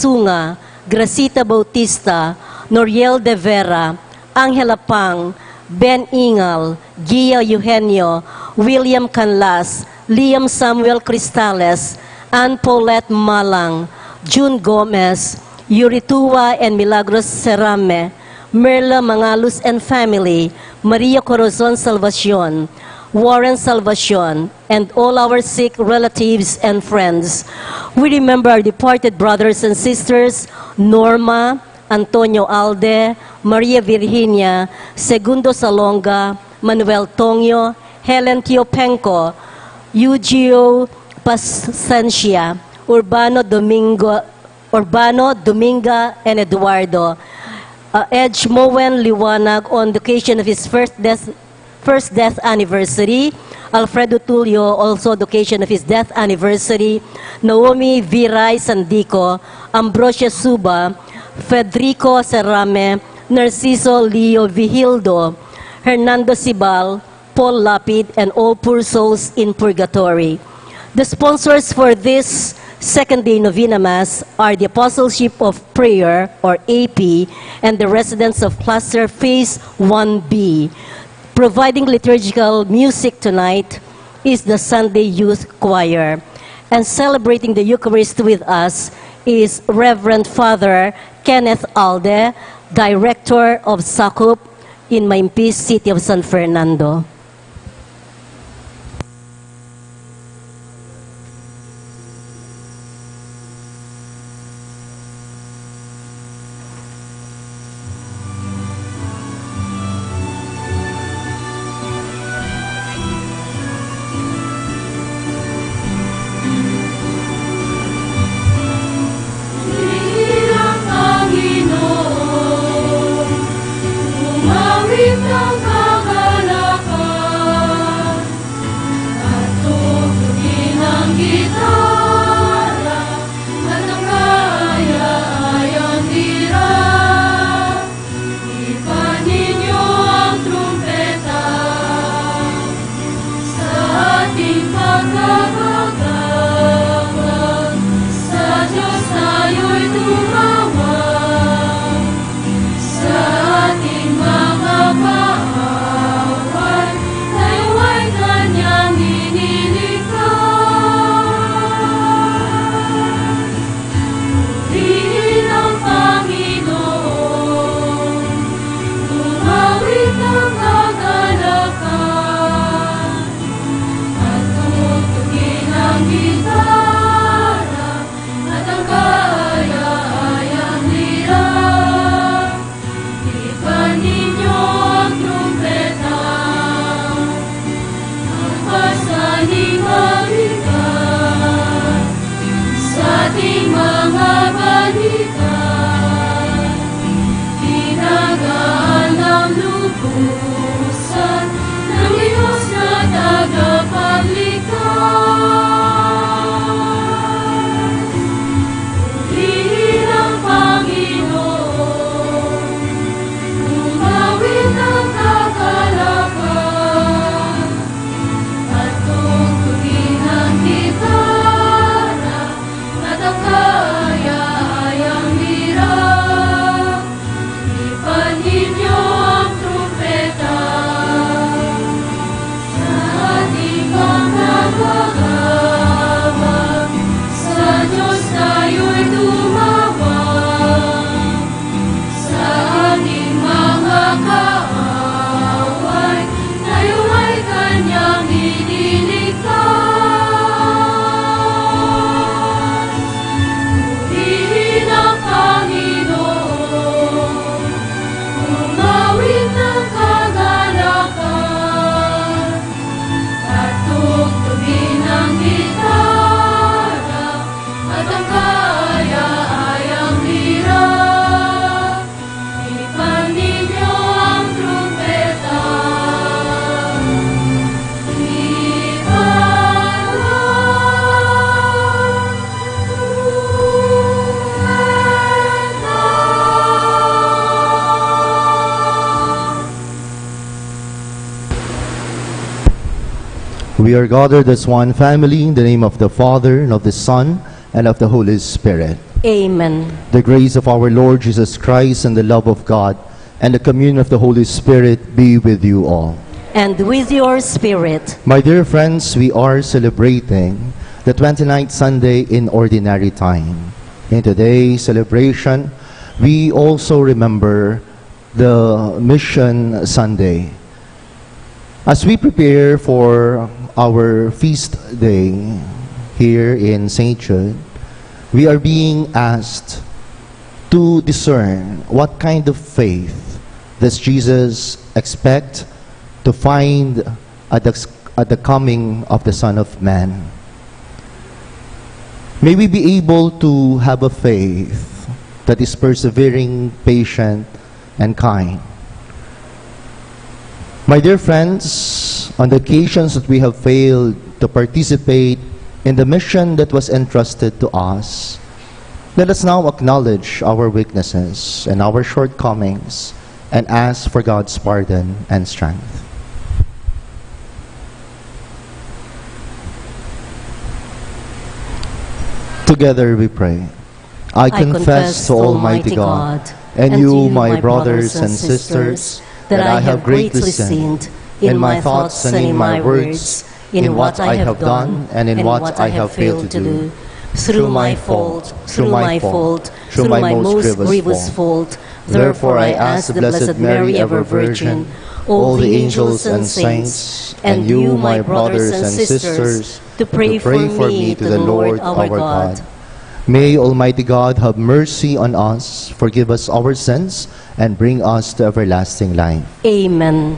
Asunga, Gracita Bautista, Noriel de Vera, Angela Pang, Ben Ingal, Gia Eugenio, William Canlas, Liam Samuel Cristales, Ann Paulette Malang, June Gomez, Yuritua and Milagros Serame, Merla Mangalus and family, Maria Corazon Salvacion, Warren Salvacion, and all our sick relatives and friends. We remember our departed brothers and sisters, Norma, Antonio Alde, Maria Virginia, Segundo Salonga, Manuel Tongyo, Helen Tiopenco, Eugeo Pasencia, Urbano Dominga, and Eduardo. Edge Moen Liwanag on the occasion of his first death anniversary. Alfredo Tulio, also the occasion of his death anniversary. Naomi Viray Sandico, Ambrosia Suba, Federico Serrame, Narciso Leo Vigildo, Hernando Sibal, Paul Lapid, and all poor souls in purgatory. The sponsors for this Second Day Novena Mass are the Apostleship of Prayer, or AP, and the residents of Cluster Phase 1B. Providing liturgical music tonight is the Sunday Youth Choir. And celebrating the Eucharist with us is Reverend Father Kenneth Alde, Director of SACUP in Maimpis, City of San Fernando. We are gathered as one family in the name of the Father, and of the Son, and of the Holy Spirit. Amen. The grace of our Lord Jesus Christ and the love of God and the communion of the Holy Spirit be with you all. And with your spirit. My dear friends, we are celebrating the 29th Sunday in Ordinary Time. In today's celebration, we also remember the Mission Sunday. As we prepare for our feast day here in St. Jude, we are being asked to discern what kind of faith does Jesus expect to find at the coming of the Son of Man. May we be able to have a faith that is persevering, patient, and kind. My dear friends, on the occasions that we have failed to participate in the mission that was entrusted to us, let us now acknowledge our weaknesses and our shortcomings and ask for God's pardon and strength. Together we pray. I confess to Almighty God and you, my brothers and sisters, that I have greatly sinned in my thoughts and in my words, in what I have done and in what I have failed to do. Through my fault, through my most grievous fault. Therefore I ask the Blessed Mary, ever Virgin, all the angels and saints, and you, my brothers and sisters, to pray for me to the Lord our God. May Almighty God have mercy on us, forgive us our sins, and bring us to everlasting life. Amen.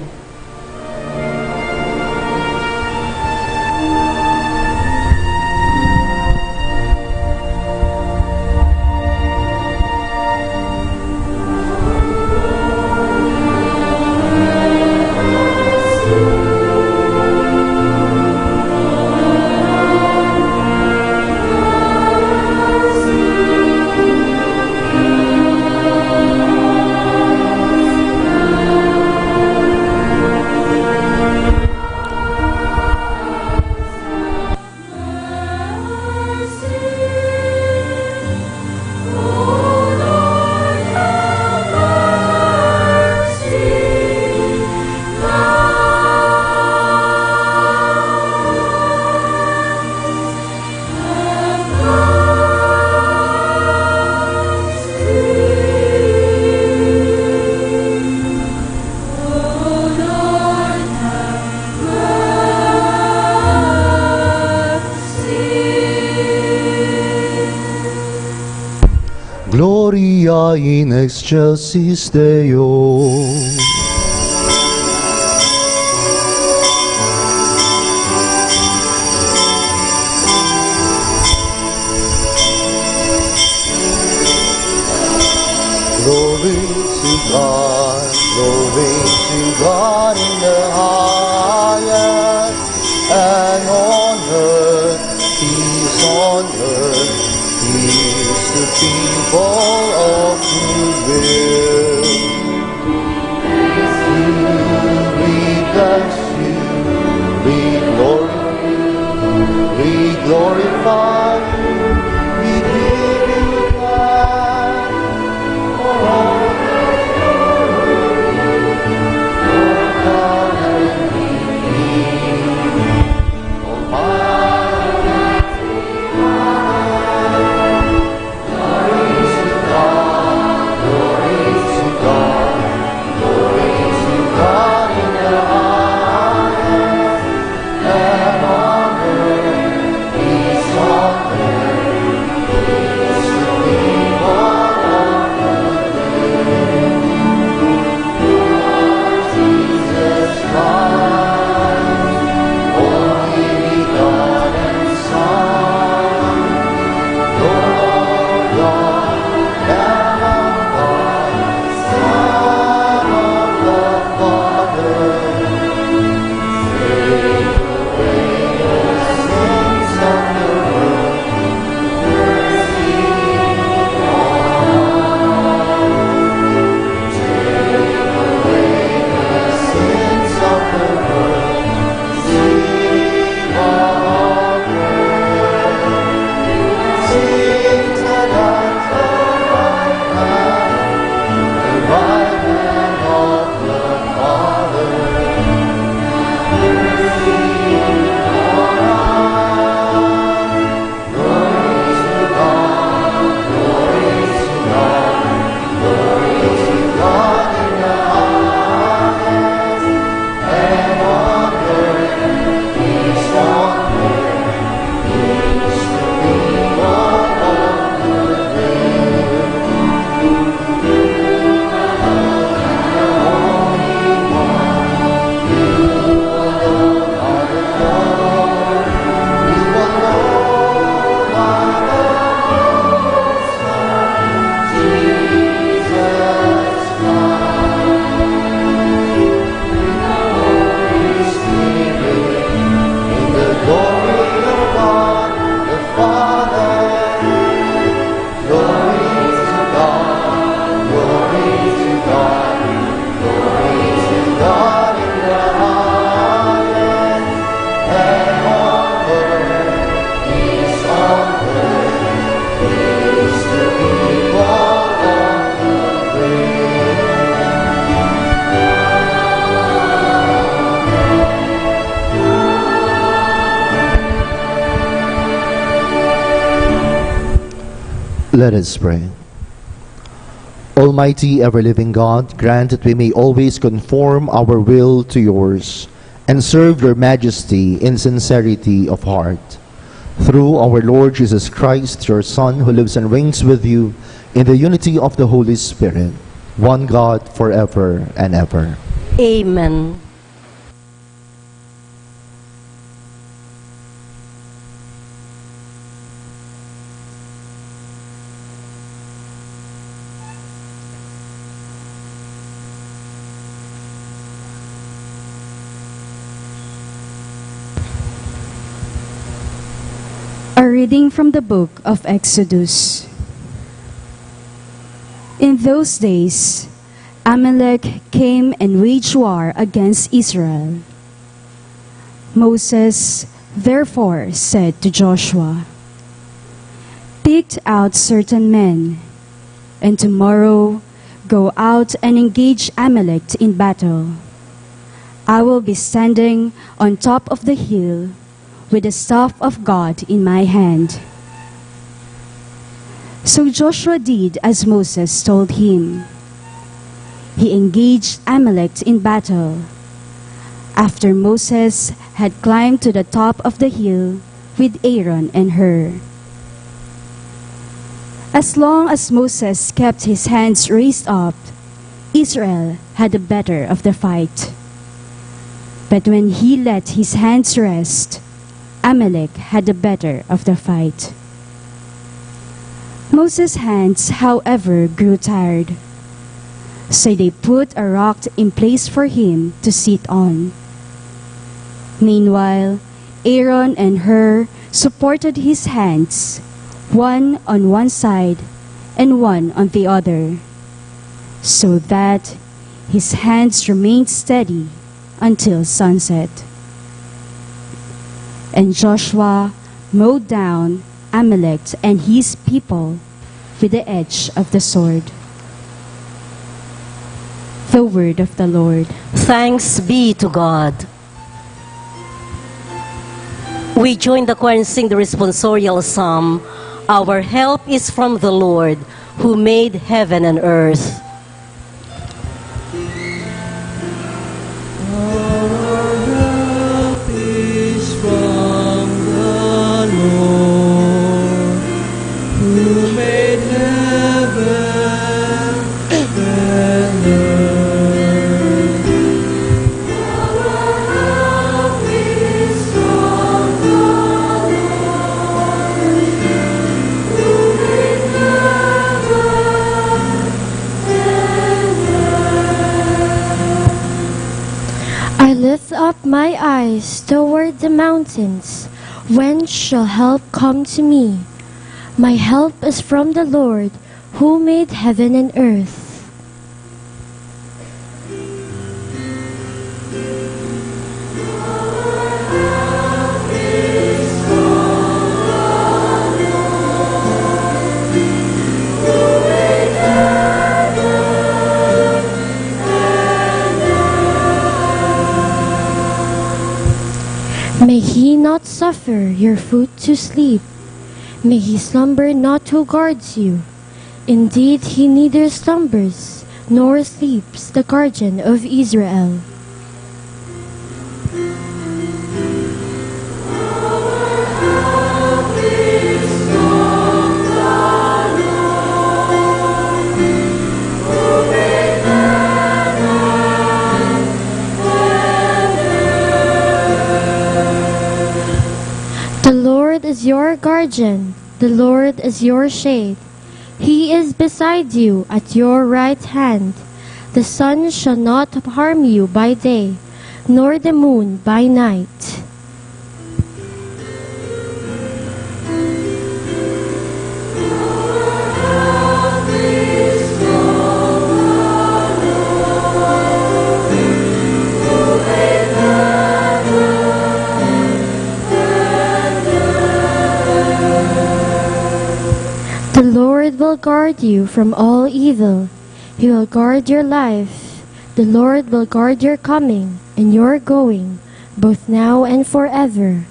Gloria in excelsis Deo. Glory to God in the highest, and on earth, peace on earth, peace to people of good will. We bless you, we glorify you, we give you thanks for all that you do, for God and King, Almighty God. Glory Let us pray. Almighty, ever-living God, grant that we may always conform our will to yours and serve your majesty in sincerity of heart. Through our Lord Jesus Christ, your Son, who lives and reigns with you in the unity of the Holy Spirit, one God, forever and ever. Amen. A reading from the book of Exodus. In those days, Amalek came and waged war against Israel. Moses therefore said to Joshua, "Pick out certain men, and tomorrow go out and engage Amalek in battle. I will be standing on top of the hill with the staff of God in my hand." So Joshua did as Moses told him. He engaged Amalek in battle. After Moses had climbed to the top of the hill with Aaron and Hur. As long as Moses kept his hands raised up, Israel had the better of the fight. But when he let his hands rest, Amalek had the better of the fight. Moses' hands, however, grew tired. So they put a rock in place for him to sit on. Meanwhile, Aaron and Hur supported his hands, one on one side and one on the other, so that his hands remained steady until sunset. And Joshua mowed down Amalek and his people with the edge of the sword. The word of the Lord. Thanks be to God. We join the choir and sing the responsorial psalm. Our help is from the Lord, who made heaven and earth. Lift up my eyes toward the mountains. Whence shall help come to me? My help is from the Lord, who made heaven and earth. May he not suffer your foot to sleep. May he slumber not who guards you. Indeed, he neither slumbers nor sleeps, the guardian of Israel. The Lord is your guardian, the Lord is your shade. He is beside you at your right hand. The sun shall not harm you by day, nor the moon by night. The Lord will guard you from all evil. He will guard your life. The Lord will guard your coming and your going, both now and forever.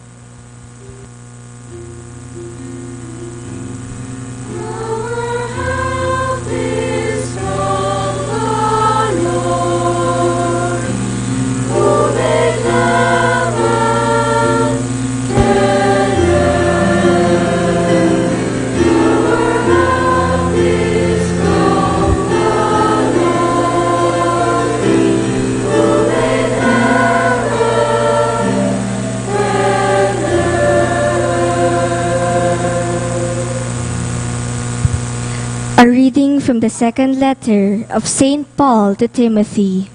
from the second letter of St. Paul to Timothy.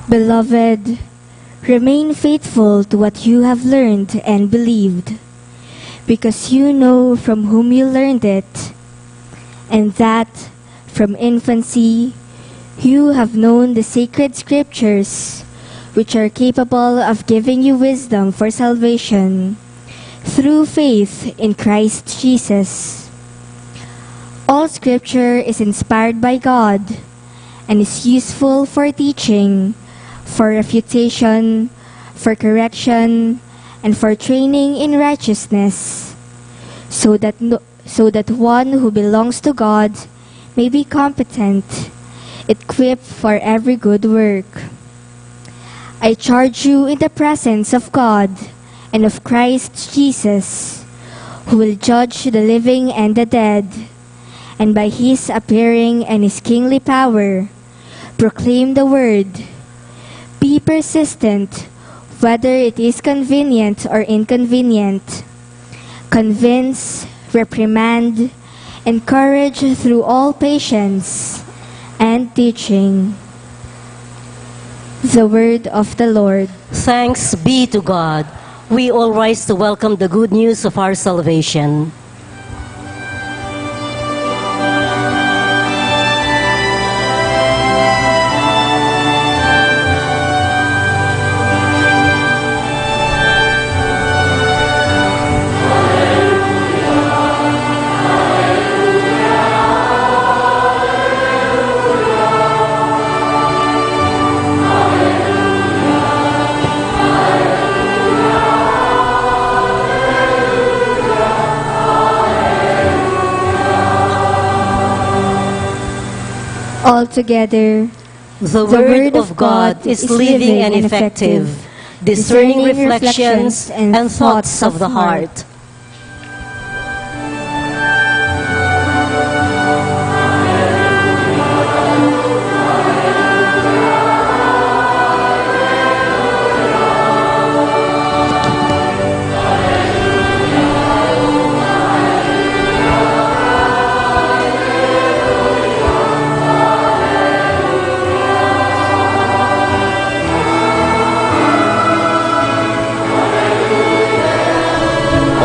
Beloved, remain faithful to what you have learned and believed, because you know from whom you learned it, and that from infancy you have known the sacred scriptures, which are capable of giving you wisdom for salvation through faith in Christ Jesus. All scripture is inspired by God and is useful for teaching, for refutation, for correction, and for training in righteousness, so that one who belongs to God may be competent, equipped for every good work. I charge you in the presence of God and of Christ Jesus, who will judge the living and the dead, and by his appearing and his kingly power, proclaim the word. Be persistent, whether it is convenient or inconvenient. Convince, reprimand, encourage through all patience and teaching. The word of the Lord. Thanks be to God. We all rise to welcome the good news of our salvation. Altogether, The Word of God is living and effective, discerning reflections and thoughts of the heart.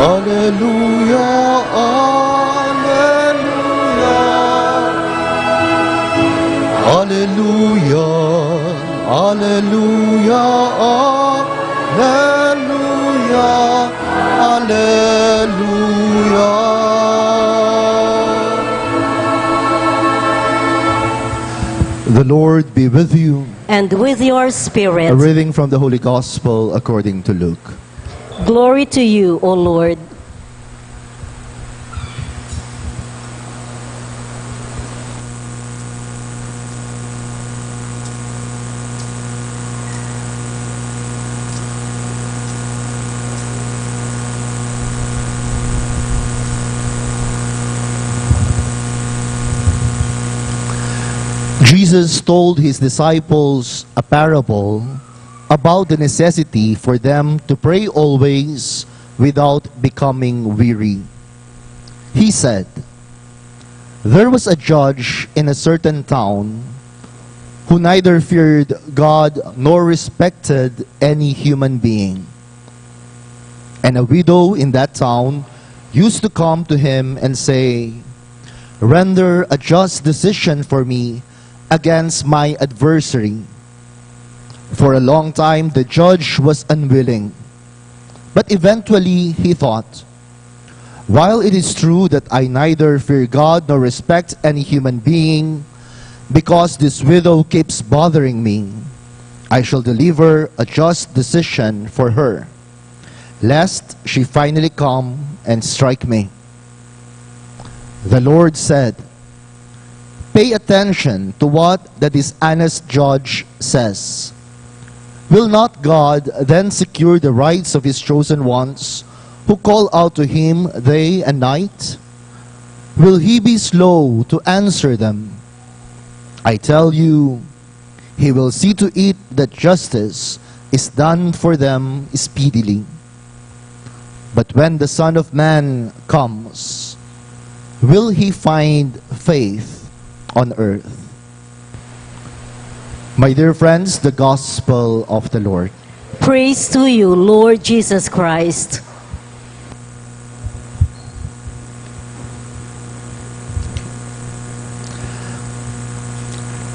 Alleluia, alleluia. Alleluia, alleluia, alleluia, alleluia. The Lord be with you. And with your A spirit, reading from the Holy Gospel according to Luke. glory to you, O Lord. Jesus told his disciples a parable about the necessity for them to pray always without becoming weary. He said, "There was a judge in a certain town who neither feared God nor respected any human being. And a widow in that town used to come to him and say, 'Render a just decision for me against my adversary.' For a long time the judge was unwilling. But eventually he thought, 'While it is true that I neither fear God nor respect any human being, because this widow keeps bothering me, I shall deliver a just decision for her, lest she finally come and strike me.' The Lord said, 'Pay attention to what the dishonest judge says. Will not God then secure the rights of his chosen ones, who call out to him day and night? Will he be slow to answer them? I tell you, he will see to it that justice is done for them speedily. But when the Son of Man comes, will he find faith on earth. My dear friends, the Gospel of the Lord. Praise to you, Lord Jesus Christ.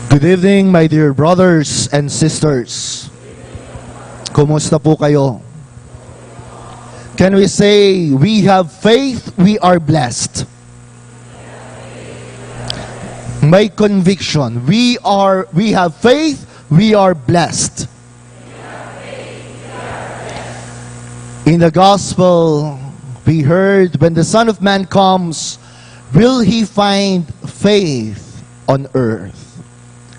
Good evening, my dear brothers and sisters. Kumusta po kayo? Can we say, we have faith, we are blessed? My conviction, we have faith, we are blessed. In the gospel, we heard, when the Son of Man comes, will he find faith on earth?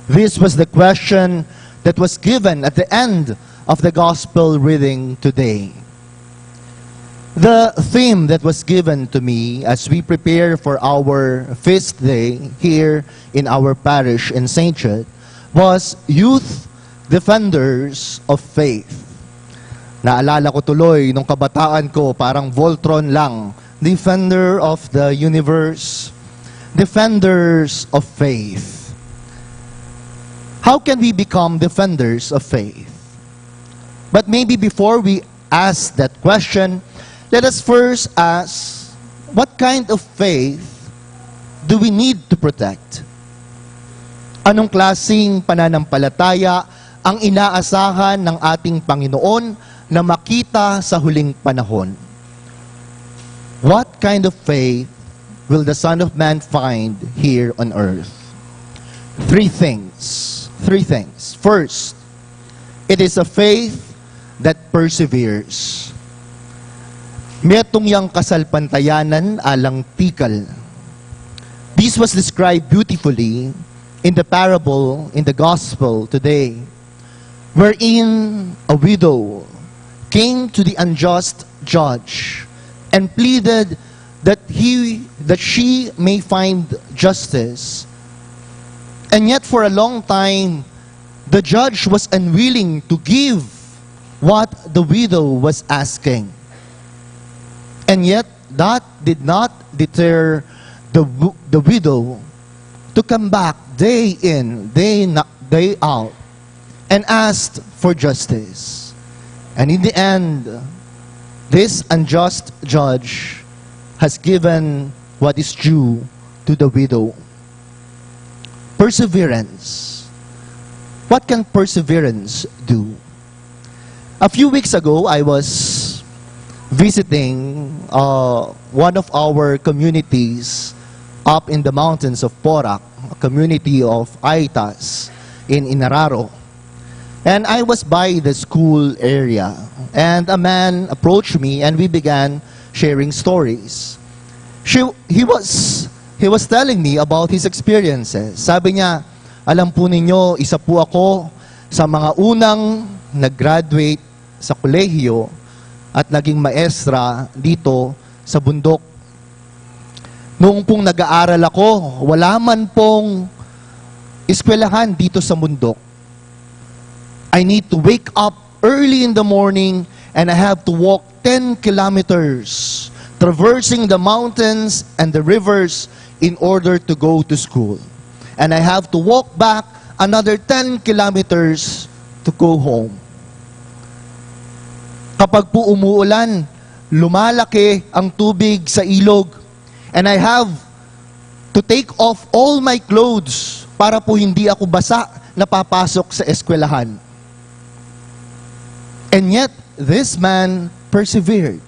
This was the question that was given at the end of the gospel reading today. The theme that was given to me as we prepare for our feast day here in our parish in St. Jude was Youth Defenders of Faith. Naalala ko tuloy, nung kabataan ko, parang Voltron lang. Defender of the universe. Defenders of faith. How can we become defenders of faith? But maybe before we ask that question, let us first ask, what kind of faith do we need to protect? Anong klaseng pananampalataya ang inaasahan ng ating Panginoon na makita sa huling panahon? What kind of faith will the Son of Man find here on earth? Three things. First, it is a faith that perseveres. Metong yang kasalpantayanan alang tikal. This was described beautifully in the parable in the gospel today, wherein a widow came to the unjust judge and pleaded that she may find justice. And yet for a long time, the judge was unwilling to give what the widow was asking. And yet, that did not deter the widow to come back day in, day out, and asked for justice. And in the end, this unjust judge has given what is due to the widow. Perseverance. What can perseverance do? A few weeks ago, I was visiting one of our communities up in the mountains of Porac, a community of Aitas in Inararo. And I was by the school area, and a man approached me and we began sharing stories. He was telling me about his experiences. Sabi niya, alam po ninyo, isa po ako sa mga unang nag-graduate sa kolehiyo at naging maestra dito sa bundok. Noong pong nag-aaral ako, wala man pong eskwelahan dito sa bundok. I need to wake up early in the morning and I have to walk 10 kilometers, traversing the mountains and the rivers in order to go to school. And I have to walk back another 10 kilometers to go home. Kapag po umuulan, lumalaki ang tubig sa ilog. And I have to take off all my clothes para po hindi ako basa na papasok sa eskwelahan. And yet, this man persevered.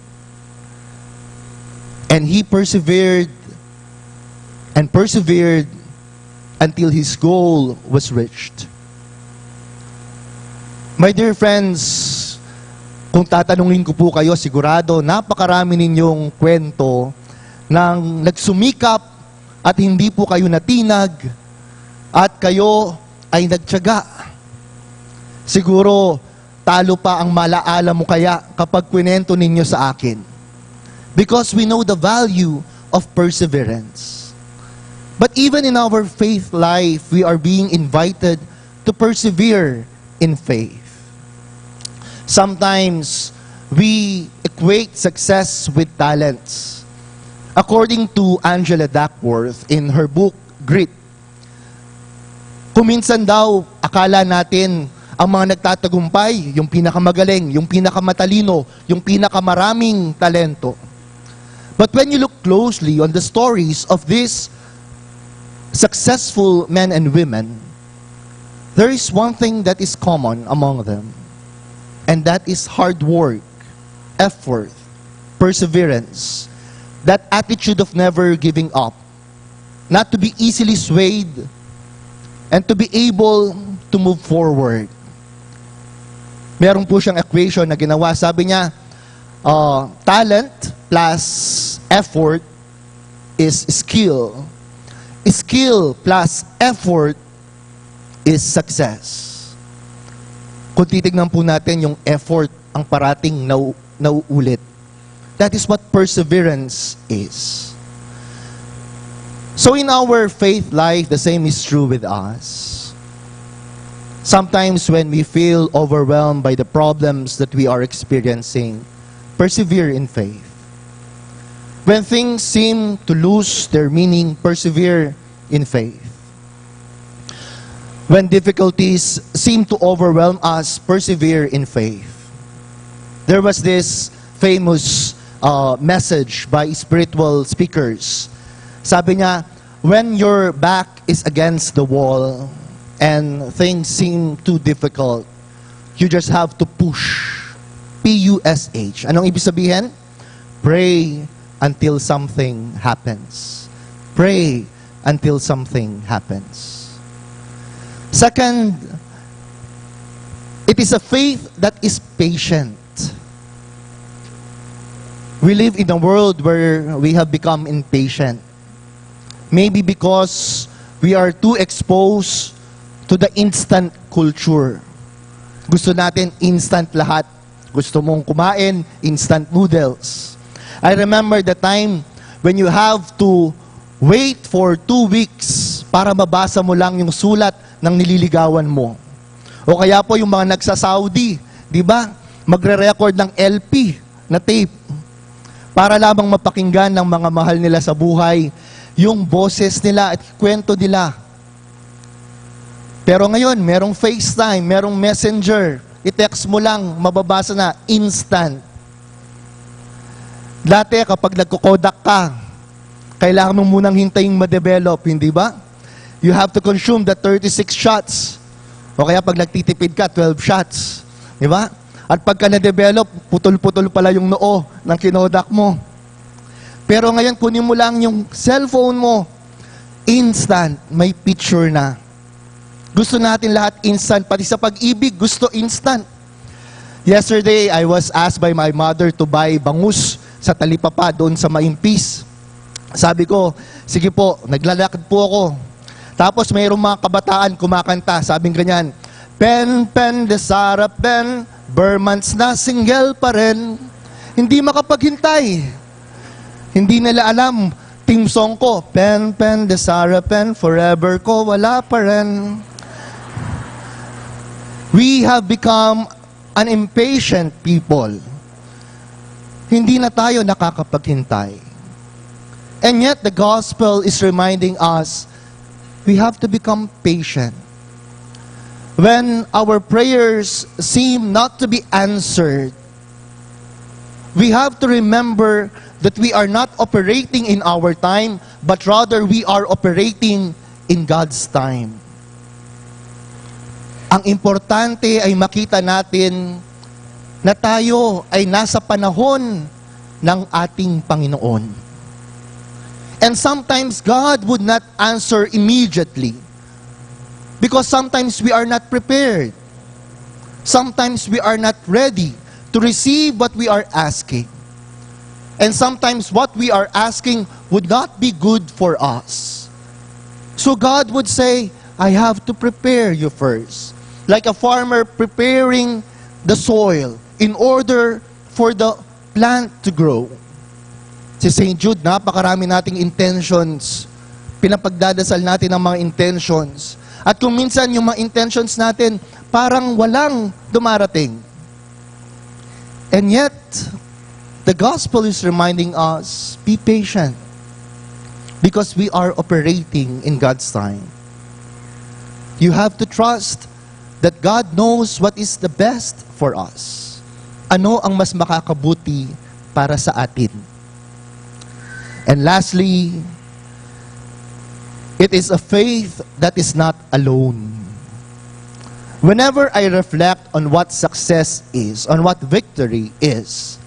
And he persevered and persevered until his goal was reached. My dear friends, kung tatanungin ko po kayo, sigurado napakarami ninyong kwento ng nagsumikap at hindi po kayo natinag at kayo ay nagtiyaga. Siguro, talo pa ang malaala mo kaya kapag kwento ninyo sa akin. Because we know the value of perseverance. But even in our faith life, we are being invited to persevere in faith. Sometimes, we equate success with talents. According to Angela Duckworth, in her book, Grit, Kuminsan daw, akala natin ang mga nagtatagumpay, yung pinakamagaling, yung pinakamatalino, yung pinakamaraming talento. But when you look closely on the stories of these successful men and women, there is one thing that is common among them, and that is hard work, effort, perseverance, that attitude of never giving up, not to be easily swayed, and to be able to move forward. Meron po siyang equation na ginawa. Sabi niya, talent plus effort is skill. Skill plus effort is success. Kung titignan po natin yung effort ang parating nauulit. That is what perseverance is. So in our faith life, the same is true with us. Sometimes when we feel overwhelmed by the problems that we are experiencing, persevere in faith. When things seem to lose their meaning, persevere in faith. When difficulties seem to overwhelm us, persevere in faith. There was this famous message by spiritual speakers. Sabi niya, when your back is against the wall and things seem too difficult, you just have to push. P-U-S-H. Anong ibig sabihin? Pray until something happens. Pray until something happens. Second, it is a faith that is patient. We live in a world where we have become impatient. Maybe because we are too exposed to the instant culture. Gusto natin instant lahat. Gusto mong kumain, instant noodles. I remember the time when you have to wait for 2 weeks para mabasa mo lang yung sulat ng nililigawan mo. O kaya po yung mga nagsa-Saudi, di ba? Magre-record ng LP na tape para lamang mapakinggan ng mga mahal nila sa buhay yung boses nila at kwento nila. Pero ngayon, merong FaceTime, merong Messenger, i-text mo lang, mababasa na, instant. Dati, kapag nagko-Kodak ka, kailangan mo munang hintayin ma-develop, hindi ba? You have to consume the 36 shots. O kaya pag nagtitipid ka, 12 shots. Di ba? At pagka na-develop, putol-putol pala yung noo ng kinodak mo. Pero ngayon, kunin mo lang yung cellphone mo, instant, may picture na. Gusto natin lahat instant, pati sa pag-ibig, gusto instant. Yesterday, I was asked by my mother to buy bangus sa Talipapa doon sa Maimpis. Sabi ko, sige po, naglalakad po ako. Tapos mayroong mga kabataan kumakanta, sabing ganyan, pen, pen, desara, pen, Burmans na single pa rin, hindi makapaghintay. Hindi nila alam, team song ko, pen, pen, desara, pen, forever ko, wala pa rin. We have become an impatient people. Hindi na tayo nakakapaghintay. And yet, the gospel is reminding us, we have to become patient. When our prayers seem not to be answered, we have to remember that we are not operating in our time, but rather we are operating in God's time. Ang importante ay makita natin na tayo ay nasa panahon ng ating Panginoon. And sometimes God would not answer immediately because sometimes we are not prepared. Sometimes we are not ready to receive what we are asking. And sometimes what we are asking would not be good for us. So God would say, I have to prepare you first. Like a farmer preparing the soil in order for the plant to grow. Si St. Jude, napakarami nating intentions. Pinapagdadasal natin ang mga intentions. At kung minsan yung mga intentions natin, parang walang dumarating. And yet, the gospel is reminding us, be patient. Because we are operating in God's time. You have to trust that God knows what is the best for us. Ano ang mas makakabuti para sa atin? And lastly, it is a faith that is not alone. Whenever I reflect on what success is, on what victory is,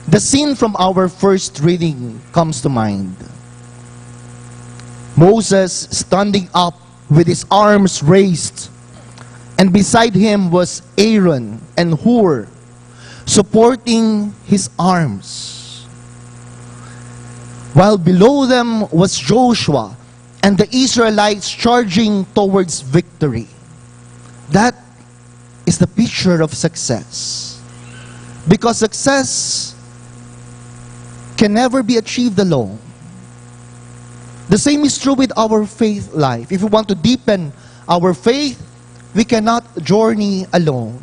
the scene from our first reading comes to mind. Moses standing up with his arms raised, and beside him was Aaron and Hur supporting his arms. While below them was Joshua and the Israelites charging towards victory. That is the picture of success. Because success can never be achieved alone. The same is true with our faith life. If we want to deepen our faith, we cannot journey alone.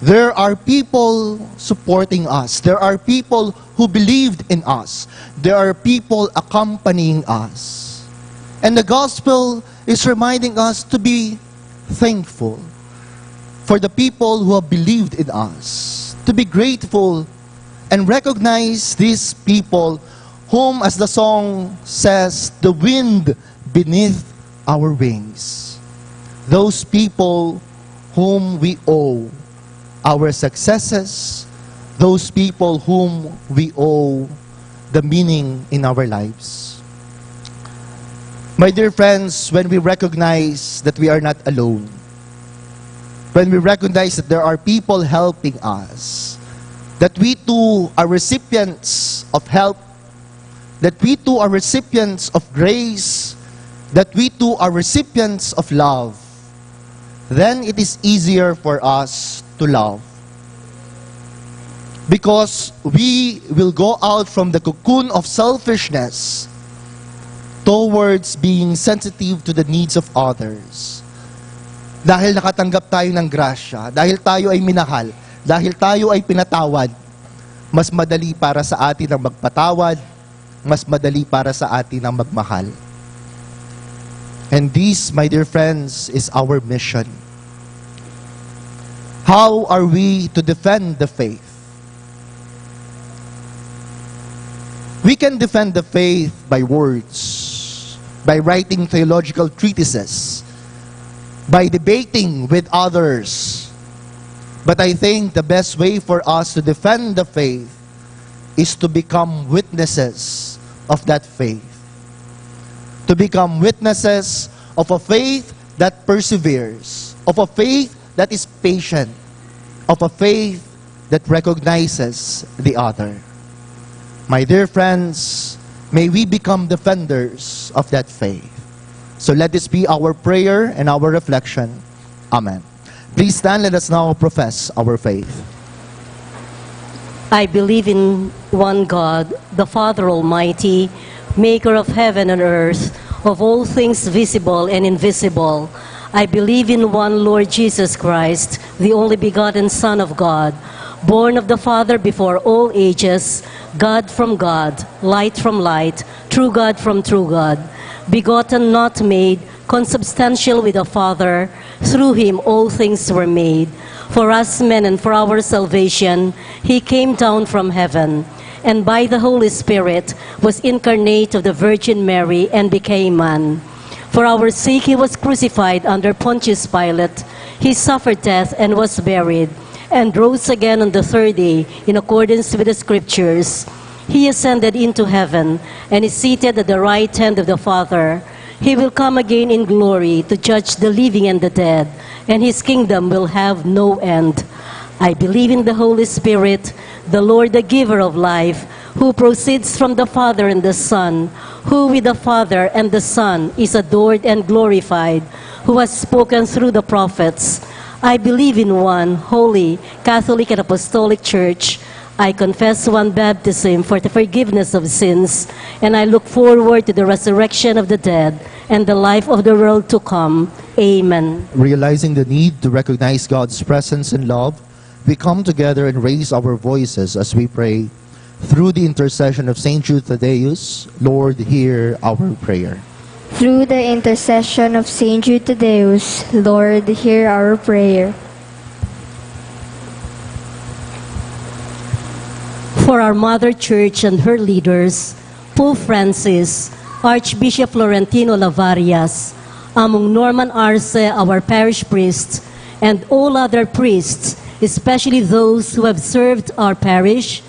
There are people supporting us. There are people who believed in us. There are people accompanying us. And the gospel is reminding us to be thankful for the people who have believed in us. To be grateful and recognize these people whom, as the song says, the wind beneath our wings. Those people whom we owe our successes, those people whom we owe the meaning in our lives. My dear friends, when we recognize that we are not alone, when we recognize that there are people helping us, that we too are recipients of help, that we too are recipients of grace, that we too are recipients of love, then it is easier for us to love. Because we will go out from the cocoon of selfishness towards being sensitive to the needs of others. Dahil nakatanggap tayo ng grasya, dahil tayo ay minahal, dahil tayo ay pinatawad, mas madali para sa atin ang magpatawad, mas madali para sa atin ang magmahal. And this, my dear friends, is our mission. How are we to defend the faith? We can defend the faith by words, by writing theological treatises, by debating with others. But I think the best way for us to defend the faith is to become witnesses of that faith. To become witnesses of a faith that perseveres, of a faith that is patient, of a faith that recognizes the other. My dear friends, may we become defenders of that faith. So let this be our prayer and our reflection. Amen. Please stand, let us now profess our faith. I believe in one God, the Father Almighty, maker of heaven and earth, of all things visible and invisible. I believe in one Lord Jesus Christ, the only begotten Son of God, born of the Father before all ages, God from God, light from light, true God from true God, begotten, not made, consubstantial with the Father. Through him all things were made. For us men and for our salvation, he came down from heaven, and by the Holy Spirit was incarnate of the Virgin Mary and became man. For our sake he was crucified under Pontius Pilate. He suffered death and was buried, and rose again on the third day in accordance with the Scriptures. He ascended into heaven and is seated at the right hand of the Father. He will come again in glory to judge the living and the dead, and his kingdom will have no end. I believe in the Holy Spirit, the Lord, the giver of life, who proceeds from the Father and the Son, who with the Father and the Son is adored and glorified, who has spoken through the prophets. I believe in one holy, Catholic and Apostolic Church. I confess one baptism for the forgiveness of sins, and I look forward to the resurrection of the dead and the life of the world to come. Amen. Realizing the need to recognize God's presence and love, we come together and raise our voices as we pray. Through the intercession of Saint Jude Thaddeus, Lord, hear our prayer. Through the intercession of Saint Jude Thaddeus, Lord, hear our prayer. For our Mother Church and her leaders, Pope Francis, Archbishop Florentino Lavarias, among Norman Arce, our parish priest, and all other priests, especially those who have served our parish,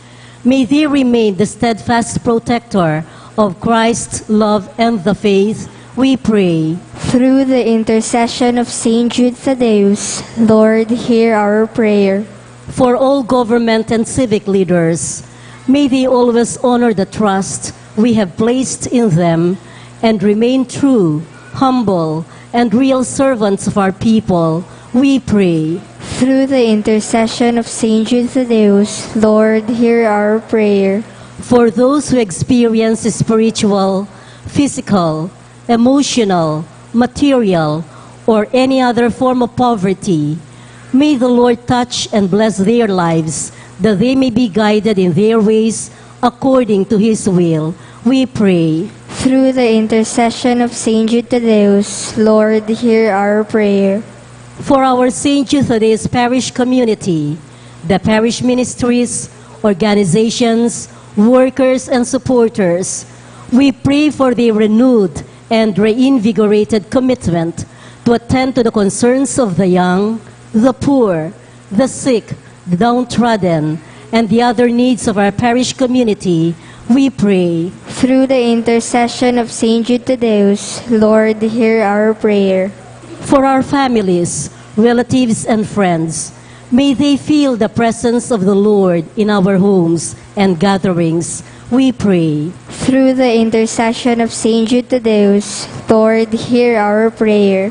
may they remain the steadfast protector of Christ's love and the faith, we pray. Through the intercession of Saint Jude Thaddeus, Lord, hear our prayer. For all government and civic leaders, may they always honor the trust we have placed in them and remain true, humble, and real servants of our people, we pray. Through the intercession of Saint Jude Thaddeus, Lord, hear our prayer. For those who experience spiritual, physical, emotional, material, or any other form of poverty, may the Lord touch and bless their lives, that they may be guided in their ways according to His will. We pray. Through the intercession of Saint Jude Thaddeus, Lord, hear our prayer. For our St. Jude Thaddeus parish community, the parish ministries, organizations, workers, and supporters, we pray for their renewed and reinvigorated commitment to attend to the concerns of the young, the poor, the sick, the downtrodden, and the other needs of our parish community, we pray. Through the intercession of Saint Jude Thaddeus, Lord, hear our prayer. For our families, relatives, and friends, may they feel the presence of the Lord in our homes and gatherings, we pray. Through the intercession of Saint Jude Thaddeus, Lord, hear our prayer.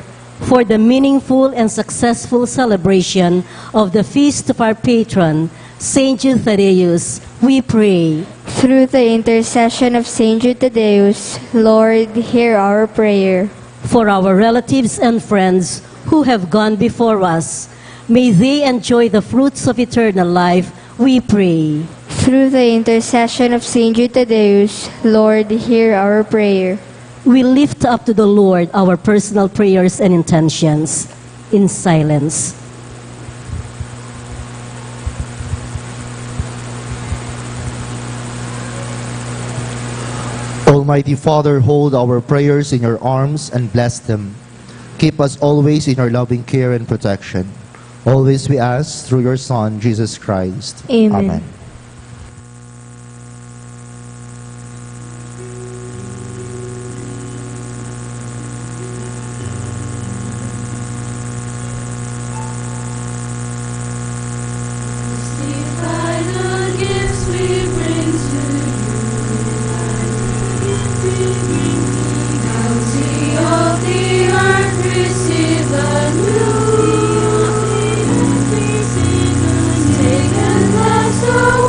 For the meaningful and successful celebration of the feast of our patron, Saint Jude Thaddeus, we pray. Through the intercession of Saint Jude Thaddeus, Lord, hear our prayer. For our relatives and friends who have gone before us, may they enjoy the fruits of eternal life, we pray. Through the intercession of Saint Jude Thaddeus, Lord, hear our prayer. We lift up to the Lord our personal prayers and intentions in silence. Almighty Father, hold our prayers in your arms and bless them. Keep us always in your loving care and protection. Always we ask through your Son, Jesus Christ. Amen. Take and bless,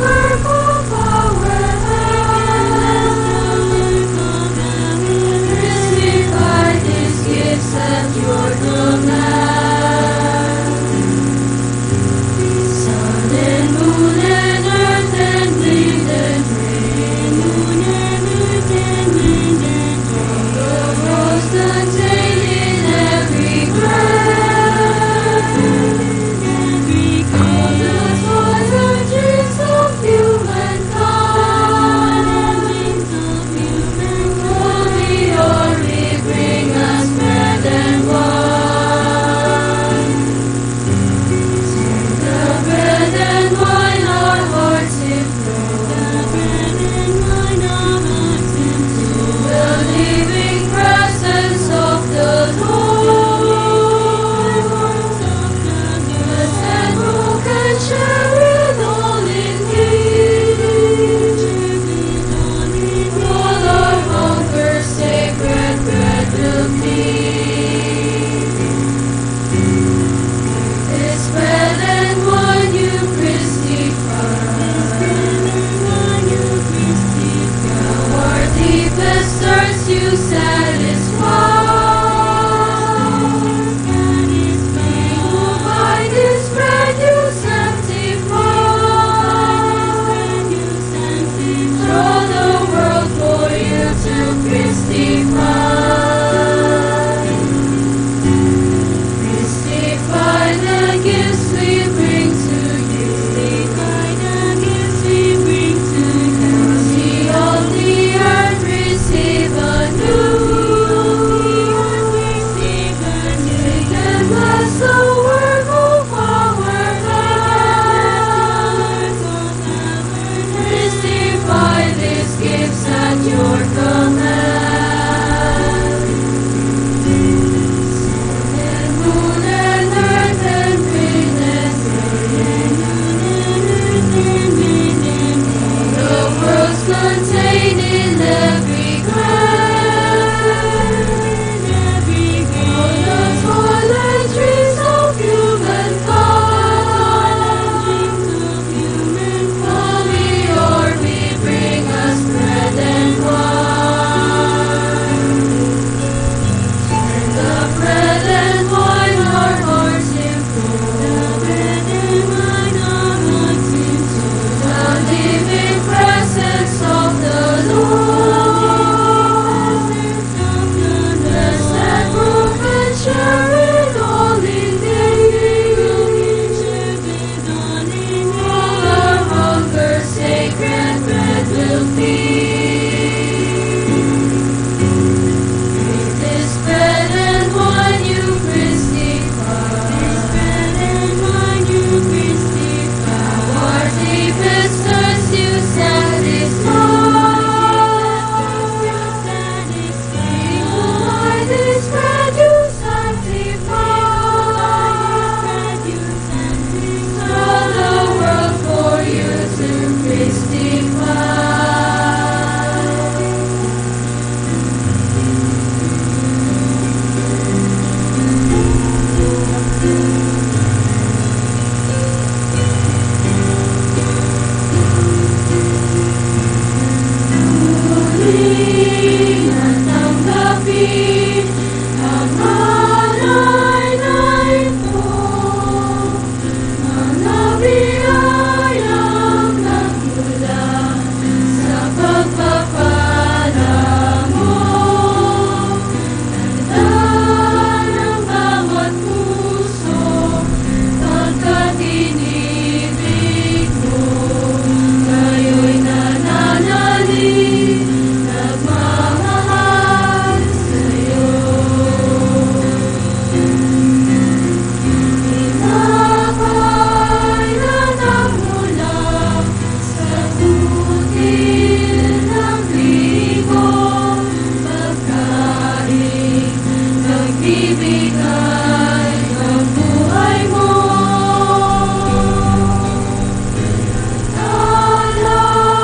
nagbibigay ng buhay mo.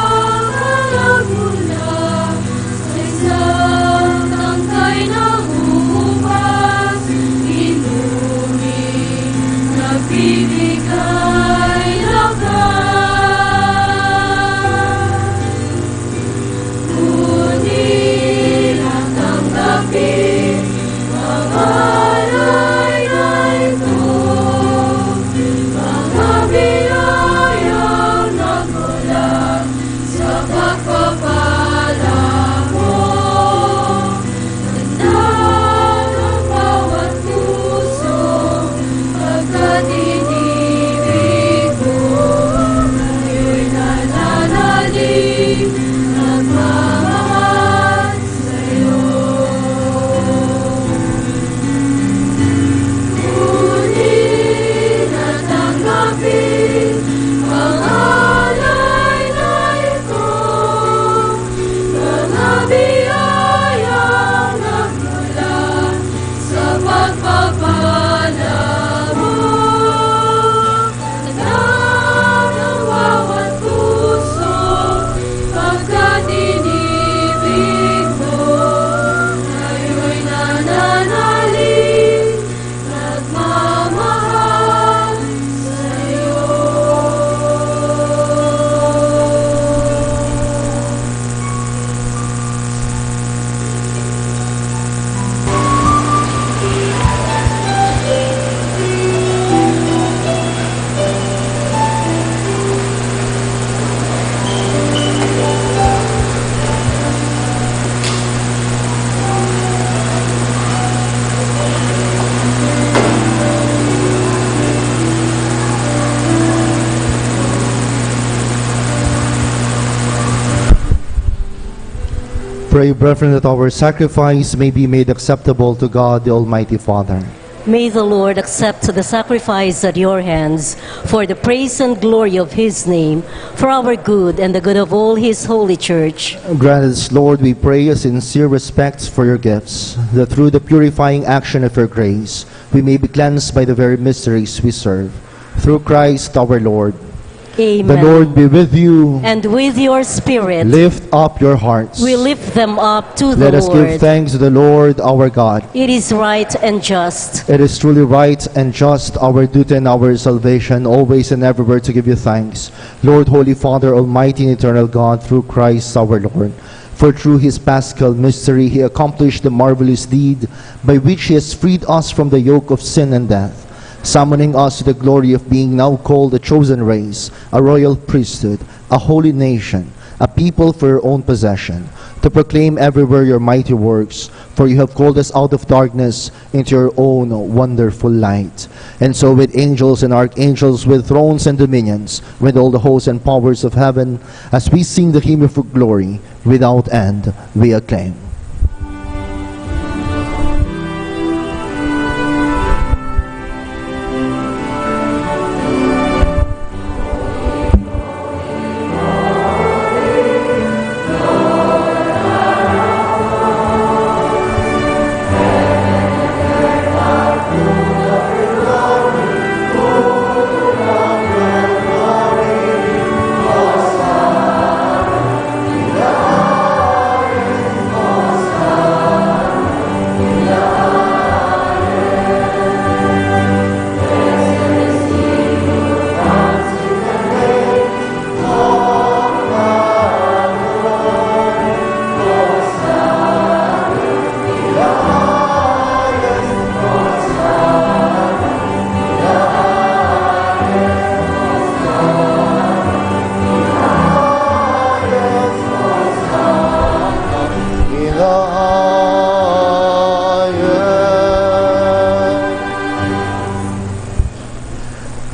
Nalagalag mula sa isang tangkay na huhupas, inumin, nagbibigay lakas. Ngunit ang tanggapin mga alay na ito, mga biyayang nagmula sa pagpapala mo. Tandaan ang bawat puso, pagkat inibig mo, ngayon nananalig, nagmamahal sa'yo. Ngunit natanggapin ang alay na ito, mga biyayang nagmula sa pagpapala mo. Tandaan ang bawat puso, pagkat inibig mo, ngayon nananalig, nagmamahal sa'yo. Pray, brethren, that our sacrifice may be made acceptable to God, the Almighty Father. May the Lord accept the sacrifice at your hands for the praise and glory of his name, for our good and the good of all his holy church. Grant us, Lord, we pray, a sincere respect for your gifts, that through the purifying action of your grace, we may be cleansed by the very mysteries we serve. Through Christ our Lord. Amen. The Lord be with you. And with your spirit, Lift up your hearts. we lift them up to the Let us Lord. give thanks to the Lord our God. It is right and just. It is truly right and just, our duty and our salvation, always and everywhere to give you thanks, Lord, Holy Father, Almighty and eternal God, through Christ our Lord. For through his paschal mystery he accomplished the marvelous deed by which he has freed us from the yoke of sin and death, summoning us to the glory of being now called a chosen race, a royal priesthood, a holy nation, a people for your own possession, to proclaim everywhere your mighty works. For you have called us out of darkness into your own wonderful light. And so with angels and archangels, with thrones and dominions, with all the hosts and powers of heaven, as we sing the hymn of glory, without end we acclaim.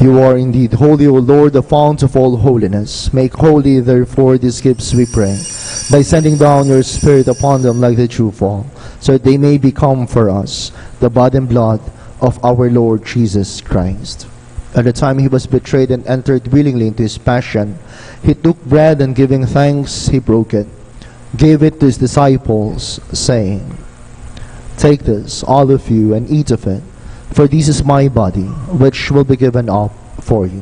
You are indeed holy, O Lord, the fount of all holiness. Make holy, therefore, these gifts, we pray, by sending down your Spirit upon them like the dewfall, so that they may become for us the body and blood of our Lord Jesus Christ. At the time he was betrayed and entered willingly into his passion, he took bread and giving thanks, he broke it, gave it to his disciples, saying, Take this, all of you, and eat of it, for this is my body, which will be given up for you.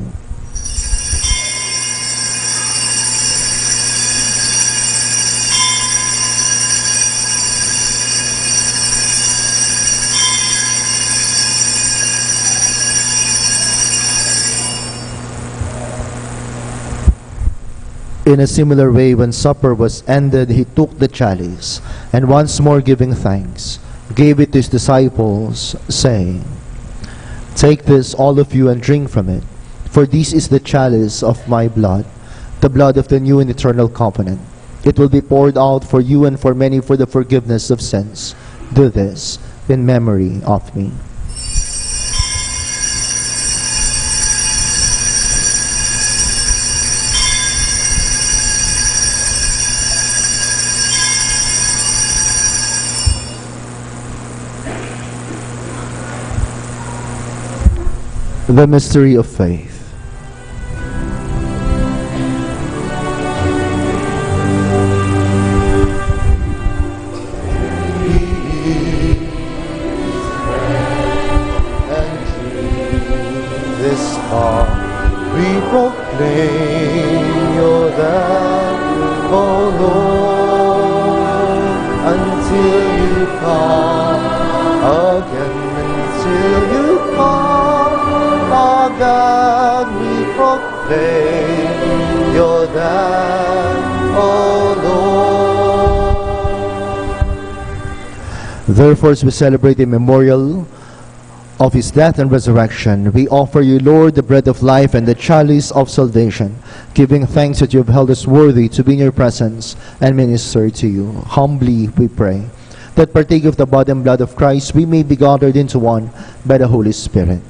In a similar way, when supper was ended, he took the chalice, and once more giving thanks, gave it to his disciples, saying, Take this, all of you, and drink from it, for this is the chalice of my blood, the blood of the new and eternal covenant. It will be poured out for you and for many for the forgiveness of sins. Do this in memory of me. The mystery of faith. This cup we proclaim your death, O Lord, until you come again, until you come again, we proclaim your death, O Lord. Therefore, as we celebrate the memorial of his death and resurrection, we offer you, Lord, the bread of life and the chalice of salvation, giving thanks that you have held us worthy to be in your presence and minister to you. Humbly we pray that partake of the body and blood of Christ, we may be gathered into one by the Holy Spirit.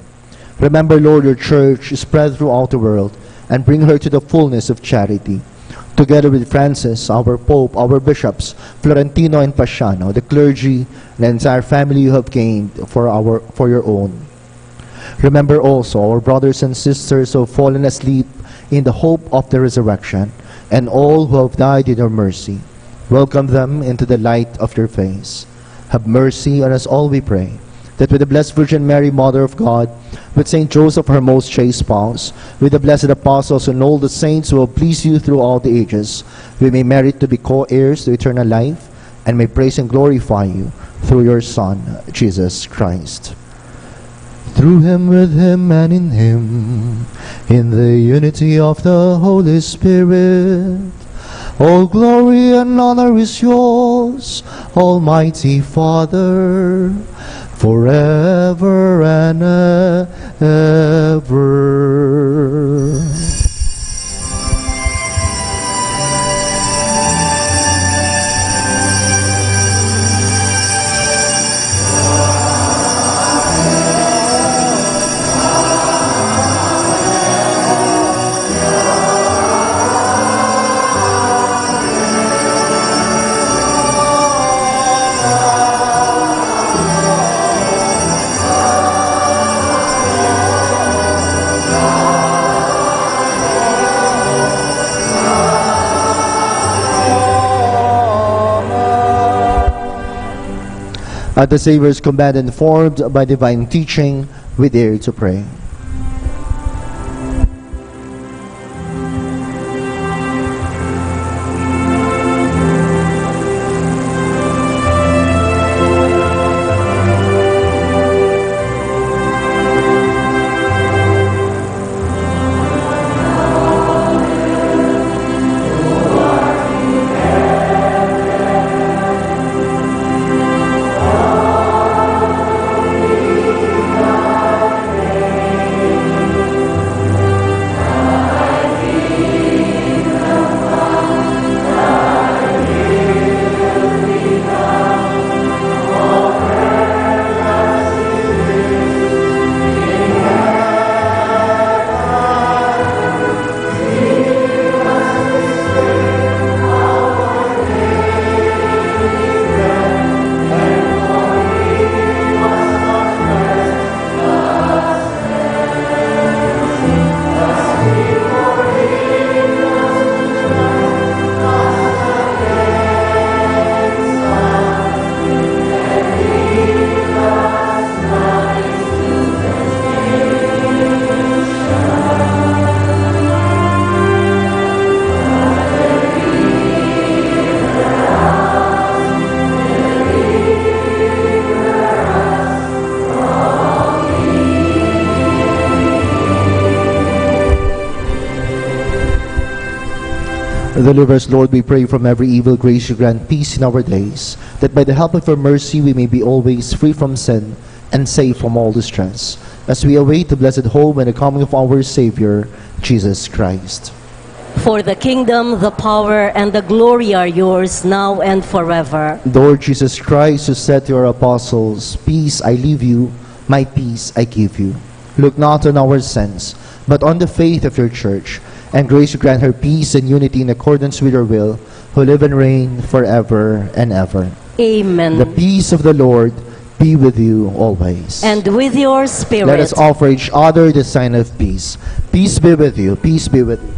Remember, Lord, your church spread throughout the world, and bring her to the fullness of charity. Together with Francis, our Pope, our bishops, Florentino and Pasiano, the clergy, and the entire family you have gained for your own. Remember also our brothers and sisters who have fallen asleep in the hope of the resurrection, and all who have died in your mercy. Welcome them into the light of your face. Have mercy on us all, we pray, that with the Blessed Virgin Mary, Mother of God, with Saint Joseph, her most chaste spouse, with the blessed apostles and all the saints who have pleased you through all the ages, we may merit to be co-heirs to eternal life, and may praise and glorify you through your Son, Jesus Christ. Through him, with him, and in him, in the unity of the Holy Spirit, all glory and honor is yours, Almighty Father, forever and ever. At the Savior's command, informed by divine teaching, we dare to pray. Deliver us, Lord, we pray, from every evil. Grace you grant peace in our days, that by the help of your mercy we may be always free from sin and safe from all distress, as we await the blessed hope and the coming of our Savior, Jesus Christ. For the kingdom, the power, and the glory are yours, now and forever. Lord Jesus Christ, who said to your apostles, "Peace I leave you, my peace I give you," look not on our sins, but on the faith of your church, and grace to grant her peace and unity in accordance with your will, who live and reign forever and ever. Amen. The peace of the Lord be with you always. And with your spirit. Let us offer each other the sign of peace. Peace be with you. Peace be with you.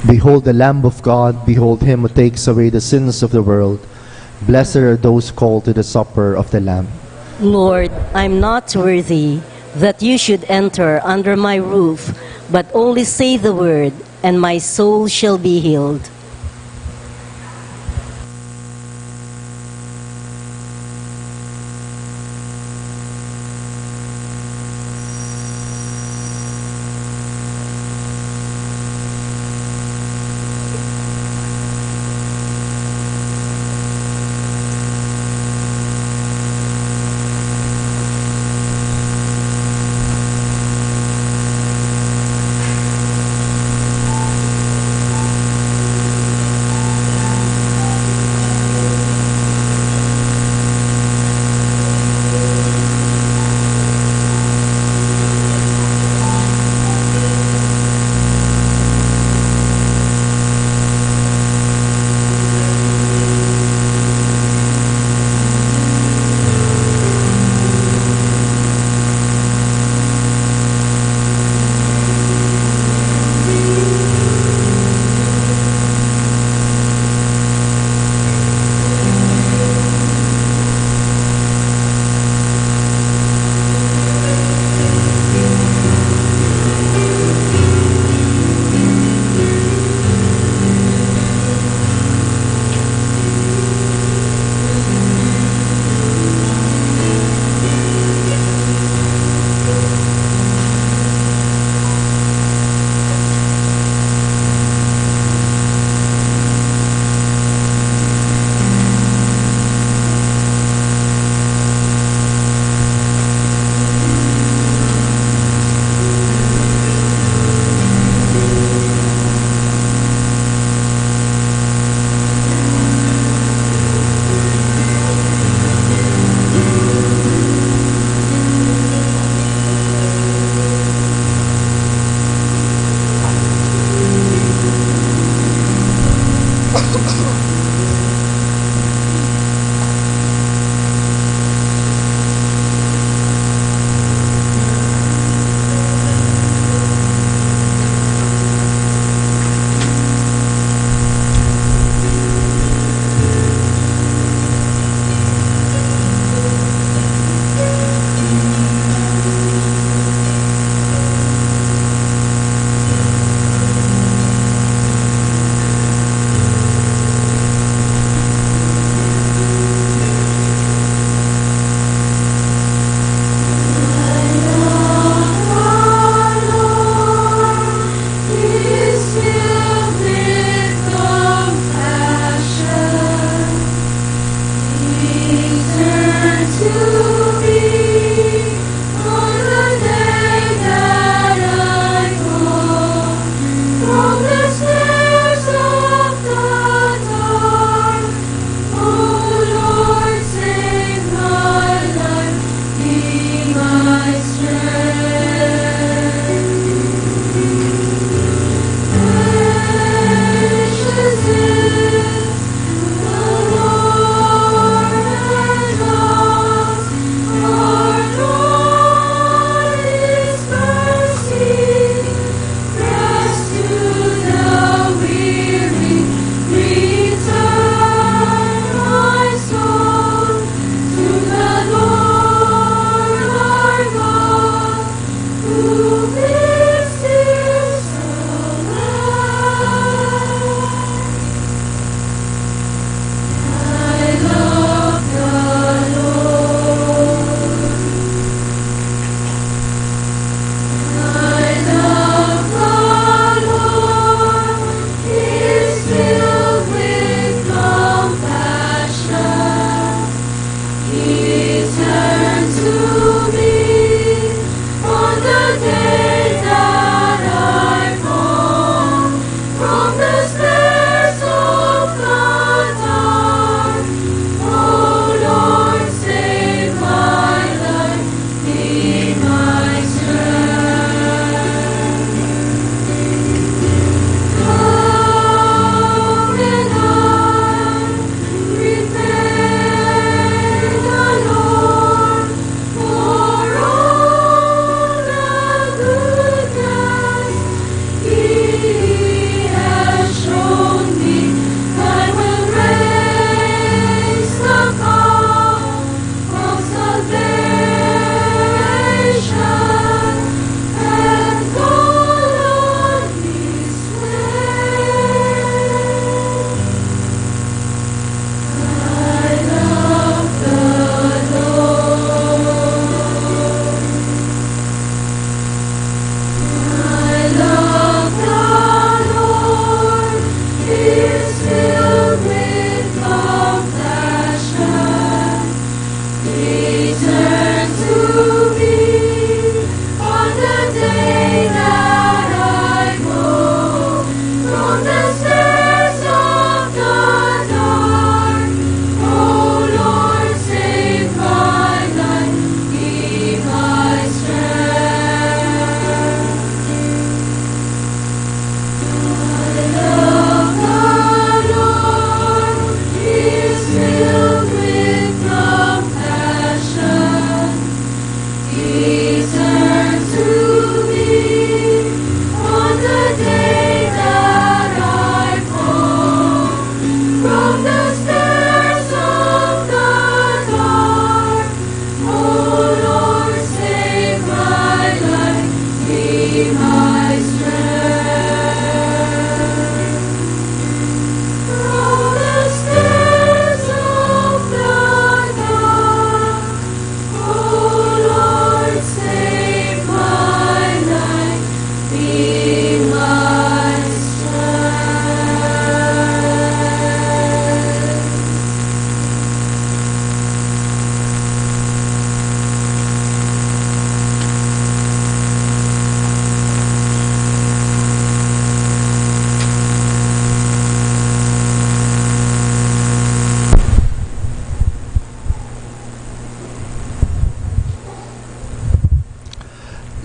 Behold the Lamb of God, behold him who takes away the sins of the world. Blessed are those called to the supper of the Lamb. Lord, I'm not worthy that you should enter under my roof, but only say the word, and my soul shall be healed.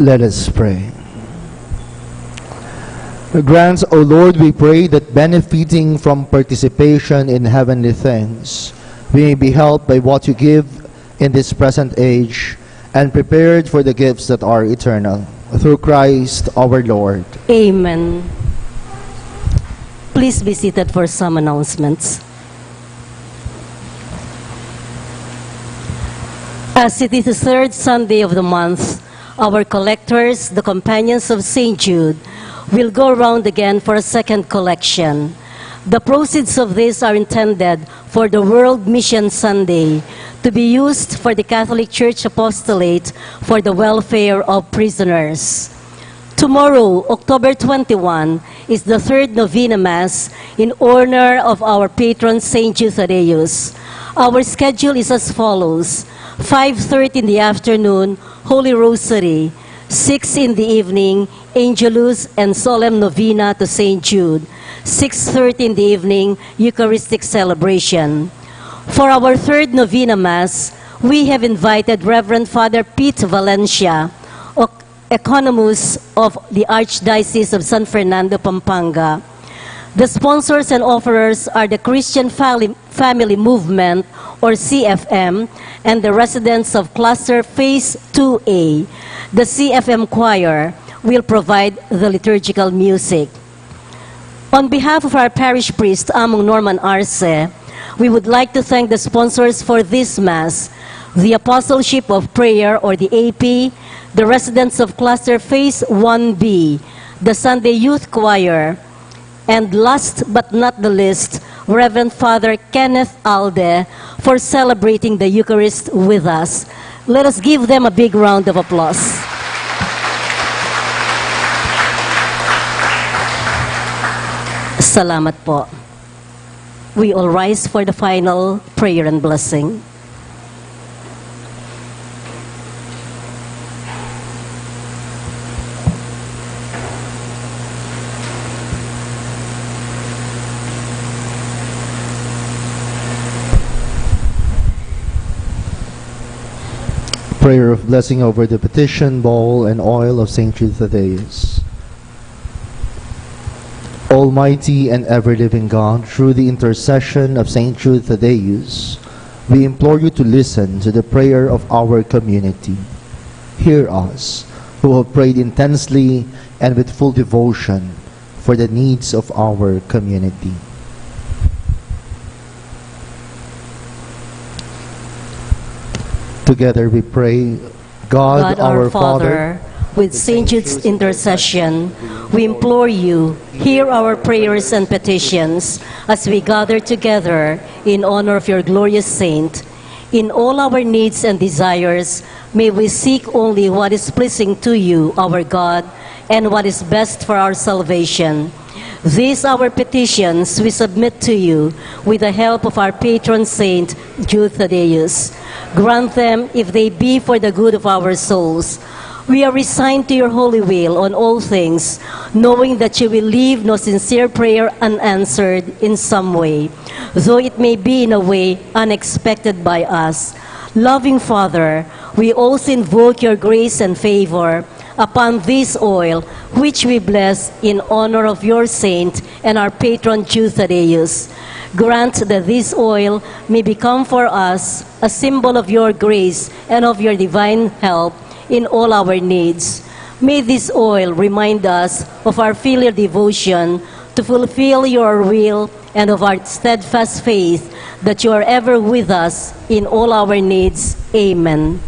Let us pray. Grant, O Lord, we pray, that benefiting from participation in heavenly things, we may be helped by what you give in this present age and prepared for the gifts that are eternal. Through Christ our Lord. Amen. Please be seated for some announcements. As it is the third Sunday of the month, our collectors, the Companions of St. Jude, will go around again for a second collection. The proceeds of this are intended for the World Mission Sunday, to be used for the Catholic Church Apostolate for the welfare of prisoners. Tomorrow, October 21, is the third Novena Mass in honor of our patron Saint Jude Thaddeus. Our schedule is as follows: 5:30 in the afternoon, Holy Rosary; 6 in the evening, Angelus and Solemn Novena to St. Jude; 6:30 in the evening, Eucharistic celebration. For our third Novena Mass, we have invited Reverend Father Pete Valencia, Economus of the Archdiocese of San Fernando, Pampanga. The sponsors and offerers are the Christian Family Movement, or CFM, and the residents of Cluster Phase 2A. The CFM Choir will provide the liturgical music. On behalf of our parish priest, Among Norman Arce, we would like to thank the sponsors for this Mass: the Apostleship of Prayer, or the AP, the residents of Cluster Phase 1B, the Sunday Youth Choir, and last but not the least, Reverend Father Kenneth Alde, for celebrating the Eucharist with us. Let us give them a big round of applause. Salamat po. We all rise for the final prayer and blessing. Prayer of blessing over the petition, bowl, and oil of St. Jude Thaddeus. Almighty and ever-living God, through the intercession of St. Jude Thaddeus, we implore you to listen to the prayer of our community. Hear us, who have prayed intensely and with full devotion for the needs of our community. Together we pray, God our Father, with St. Jude's intercession, we implore you, hear our prayers and petitions as we gather together in honor of your glorious saint. In all our needs and desires, may we seek only what is pleasing to you, our God, and what is best for our salvation. These our petitions we submit to you with the help of our patron saint, Jude Thaddeus. Grant them if they be for the good of our souls. We are resigned to your holy will on all things, knowing that you will leave no sincere prayer unanswered in some way, though it may be in a way unexpected by us. Loving Father, we also invoke your grace and favor upon this oil, which we bless in honor of your saint and our patron Jude Thaddeus. Grant that this oil may become for us a symbol of your grace and of your divine help in all our needs. May this oil remind us of our filial devotion to fulfill your will and of our steadfast faith that you are ever with us in all our needs. Amen.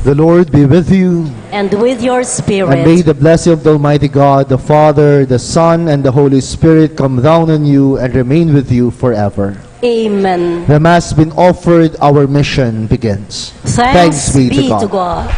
The Lord be with you, And with your spirit. and may the blessing of the Almighty God, the Father, the Son, and the Holy Spirit come down on you and remain with you forever. Amen. The Mass has been offered, our mission begins. Thanks be to God.